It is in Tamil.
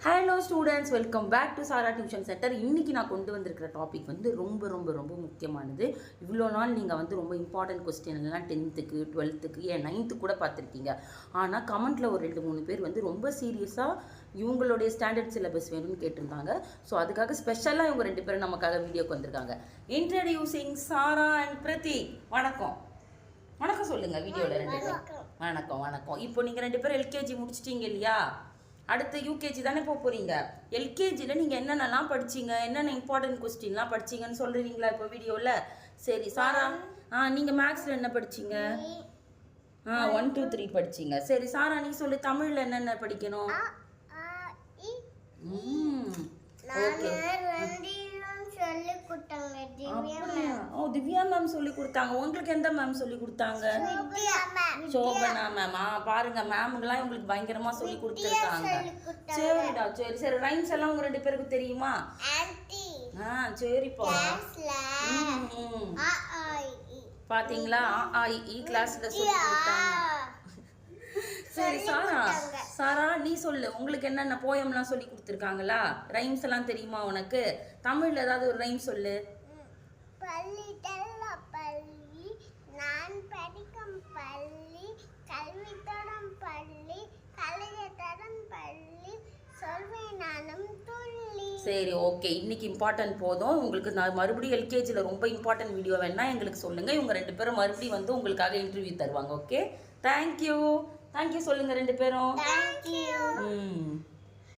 Hello students, welcome back to Sara tuition centre. இன்றைக்கி நான் கொண்டு வந்திருக்கிற டாபிக் வந்து ரொம்ப ரொம்ப ரொம்ப முக்கியமானது. இவ்வளோ நாள் நீங்கள் வந்து ரொம்ப இம்பார்ட்டன்ட் கொஸ்டின் எல்லாம் 10th 12th ஏன் 9th கூட பார்த்துருக்கீங்க. ஆனால் கமெண்ட்டில் ஒரு 2-3 பேர் வந்து ரொம்ப சீரியஸாக இவங்களுடைய ஸ்டாண்டர்ட் சிலபஸ் வேணும்னு கேட்டிருந்தாங்க. ஸோ அதுக்காக ஸ்பெஷலாக இவங்க 2 பேரும் நமக்காக வீடியோக்கு வந்திருக்காங்க. Introducing Sara and Prateek. வணக்கம் வணக்கம் சொல்லுங்கள் வீடியோவில் 2 பேரும். வணக்கம் வணக்கம். இப்போ நீங்கள் 2 பேரும் எல்கேஜி முடிச்சிட்டிங்க இல்லையா? அடுத்து யூகேஜி தானே போகிறீங்க. எல்கேஜியில் நீங்கள் என்னென்னலாம் படிச்சிங்க, என்னென்ன இம்பார்ட்டன்ட் கொஸ்டின்லாம் படிச்சிங்கன்னு சொல்கிறீங்களா இப்போ வீடியோவில்? சரி சாரா, நீங்கள் மேக்ஸில் என்ன படிச்சிங்க? 1 2 3 படிச்சிங்க. சரி சாரா, நீ சொல்லு, தமிழில் என்னென்ன படிக்கணும்? ஓகே. திவ்யா மேம் சொல்லி கொடுத்தாங்க. உங்களுக்கு எந்த மேம் சொல்லி கொடுத்தாங்க? சோபனா மேம். பாருங்க, மேமுங்கெல்லாம் உங்களுக்கு பயங்கரமா சொல்லி கொடுத்துருக்காங்க. சரிடா, சரி சரி. ரைம்ஸ் எல்லாம் உங்க 2 பேருக்கு தெரியுமா? சரிப்பா. பாத்தீங்களா, கிளாஸ்ல சொல்லி கொடுத்தாங்க. சரி சாரா, சாரா நீ சொல்லு, உங்களுக்கு என்னென்ன போயம்லாம் சொல்லி கொடுத்துருக்காங்களா? ரைம்ஸ் எல்லாம் தெரியுமா உனக்கு? தமிழ்ல ஏதாவது ஒரு ரைம் சொல்லு. பள்ளி பள்ளி நான் படிக்கும் பள்ளி, கல்வி தரம் பள்ளி, கலையை தரம் பள்ளி, சொல்வேன் நானும் துள்ளி. சரி, ஓகே. இன்னைக்கு இம்பார்ட்டன்ட் போதும். உங்களுக்கு நான் மறுபடியும் எல்கேஜியில் ரொம்ப இம்பார்ட்டன்ட் வீடியோ வேணா எங்களுக்கு சொல்லுங்கள். இவங்க 2 பேரும் மறுபடியும் வந்து உங்களுக்காக இன்டர்வியூ தருவாங்க. Okay, thank you. தேங்க்யூ சொல்லுங்கள் 2 பேரும்.